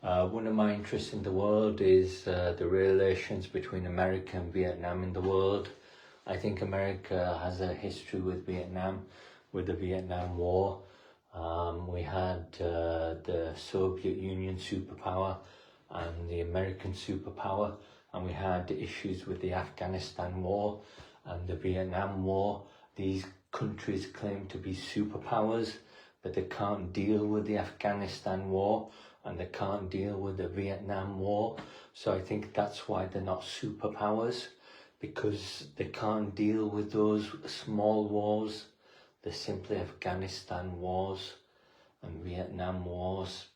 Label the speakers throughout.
Speaker 1: One of my interests in the world is the relations between America and Vietnam in the world. I think America has a history with Vietnam, with the Vietnam War. We had the Soviet Union superpower and the American superpower, and we had issues with the Afghanistan War and the Vietnam War. These countries claim to be superpowers, but they can't deal with the Afghanistan War and they can't deal with the Vietnam War. So I think that's why they're not superpowers, because they can't deal with those small wars. They're simply Afghanistan wars and Vietnam wars.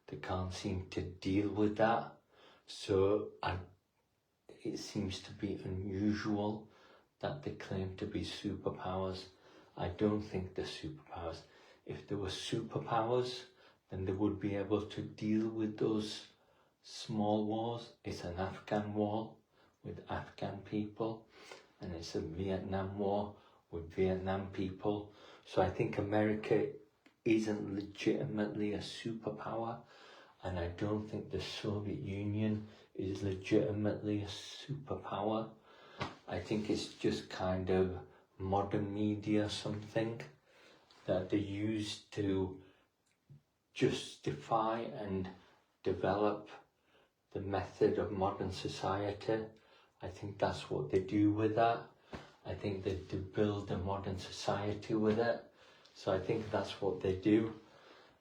Speaker 1: They can't seem to deal with that. So it seems to be unusual that they claim to be superpowers. I don't think they're superpowers. If they were superpowers, then they would be able to deal with those small wars. It's an Afghan war with Afghan people, and it's a Vietnam war with Vietnam people. So I think America isn't legitimately a superpower, and I don't think the Soviet Union is legitimately a superpower. I think it's just kind of modern media, something that they use to justify and develop the method of modern society. I think that's what they do with that. I think they build a modern society with it. So I think that's what they do.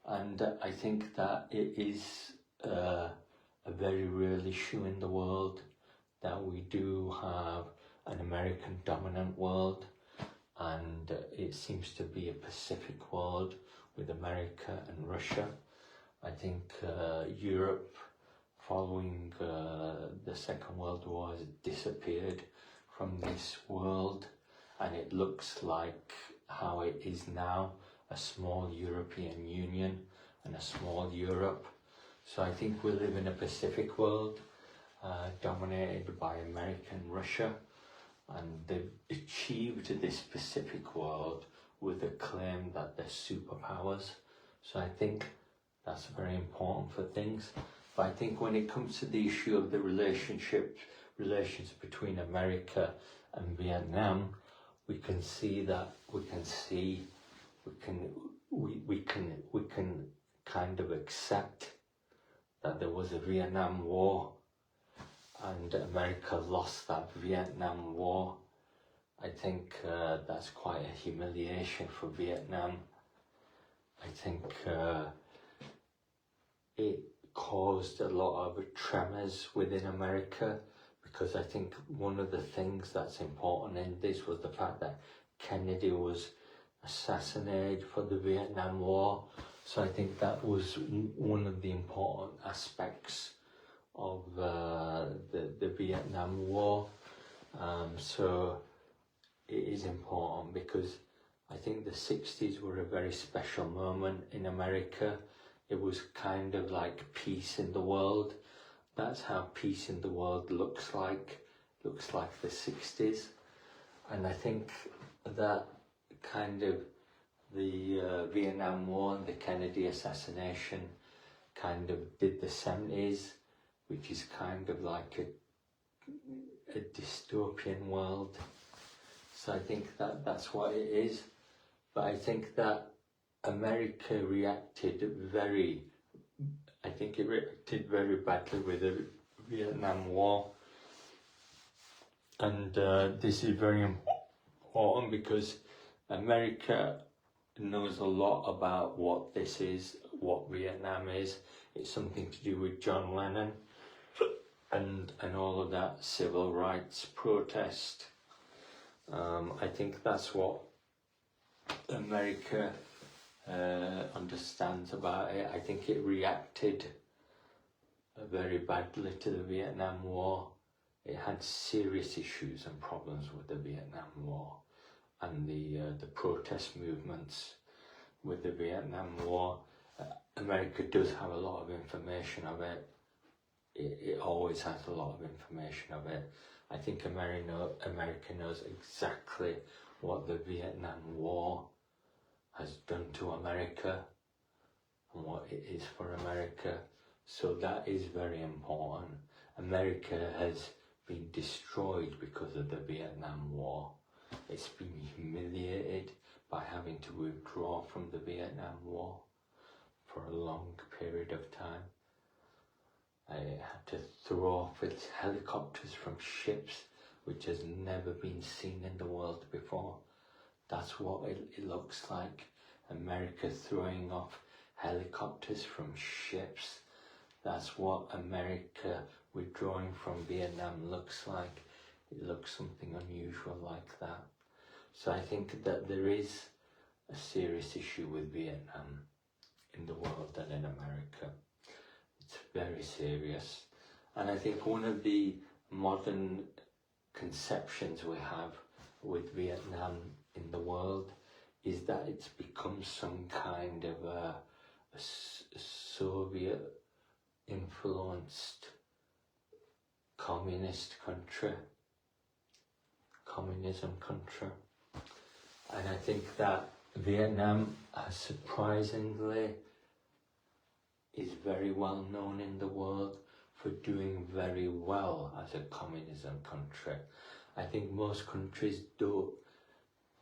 Speaker 1: And I think that it is a very real issue in the world that we do have an American dominant world, and it seems to be a Pacific world with America and Russia. I think Europe, following the Second World War, has disappeared from this world, and it looks like how it is now, a small European Union and a small Europe. So I think we live in a Pacific world dominated by America and Russia, and they've achieved this Pacific world with a claim that they're superpowers. So I think that's very important for things. But I think when it comes to the issue of the relations between America and Vietnam, we can kind of accept that there was a Vietnam War and America lost that Vietnam War. I think that's quite a humiliation for Vietnam. I think it caused a lot of tremors within America, because I think one of the things that's important in this was the fact that Kennedy was assassinated for the Vietnam War. So I think that was one of the important aspects of the Vietnam War. So it is important because I think the 60s were a very special moment in America. It was kind of like peace in the world. That's how peace in the world looks like the 60s. And I think that kind of the Vietnam War and the Kennedy assassination kind of did the 70s, which is kind of like a dystopian world. So I think that's what it is. But I think that America reacted very badly with the Vietnam War. And this is very important because America knows a lot about what this is, what Vietnam is. It's something to do with John Lennon and all of that civil rights protest. I think that's what America understands about it. I think it reacted very badly to the Vietnam War. It had serious issues and problems with the Vietnam War and the protest movements with the Vietnam War. America does have a lot of information of it. It always has a lot of information of it. I think America knows exactly what the Vietnam War has done to America and what it is for America. So that is very important. America has been destroyed because of the Vietnam War. It's been humiliated by having to withdraw from the Vietnam War for a long period of time. I had to throw off its helicopters from ships which has never been seen in the world before. That's what it looks like. America throwing off helicopters from ships. That's what America withdrawing from Vietnam looks like. It looks something unusual like that. So I think that there is a serious issue with Vietnam in the world and in America. It's very serious. And I think one of the modern conceptions we have with Vietnam in the world is that it's become some kind of a Soviet influenced communism country. And I think that Vietnam surprisingly is very well known in the world for doing very well as a communism country. I think most countries don't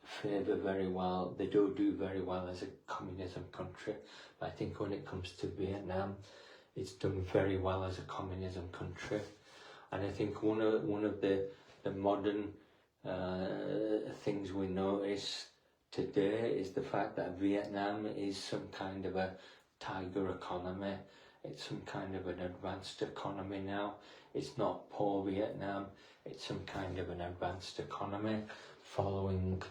Speaker 1: favour very well, they don't do very well as a communism country. But I think when it comes to Vietnam, it's done very well as a communism country. And I think one of the modern things we notice today is the fact that Vietnam is some kind of a tiger economy. It's some kind of an advanced economy now. It's not poor Vietnam, it's some kind of an advanced economy following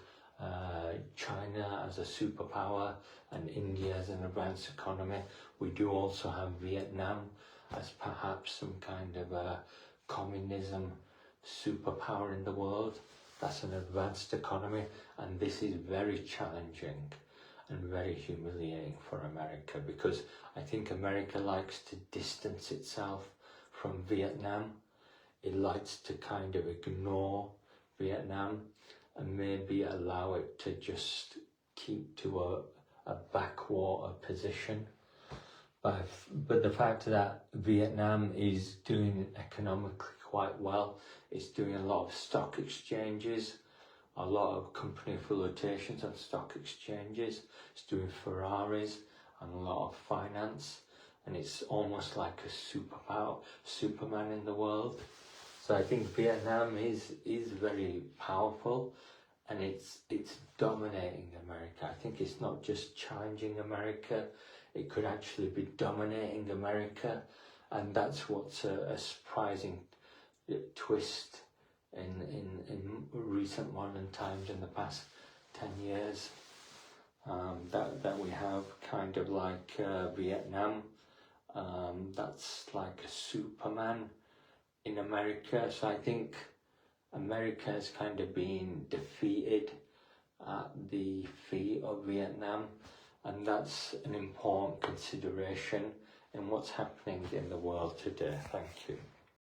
Speaker 1: China as a superpower and India as an advanced economy. We do also have Vietnam as perhaps some kind of a communism superpower in the world. That's an advanced economy, and this is very challenging and very humiliating for America, because I think America likes to distance itself from Vietnam. It likes to kind of ignore Vietnam and maybe allow it to just keep to a backwater position. But the fact that Vietnam is doing economically quite well, it's doing a lot of stock exchanges, a lot of company flotations on stock exchanges, it's doing Ferraris and a lot of finance, and it's almost like a superpower, Superman in the world. So I think Vietnam is very powerful, and it's dominating America. I think it's not just challenging America, it could actually be dominating America, and that's what's a surprising twist in recent modern times in the past 10 years. That we have kind of like Vietnam, that's like a Superman in America. So I think America has kind of been defeated at the feet of Vietnam, and that's an important consideration in what's happening in the world today. Thank you.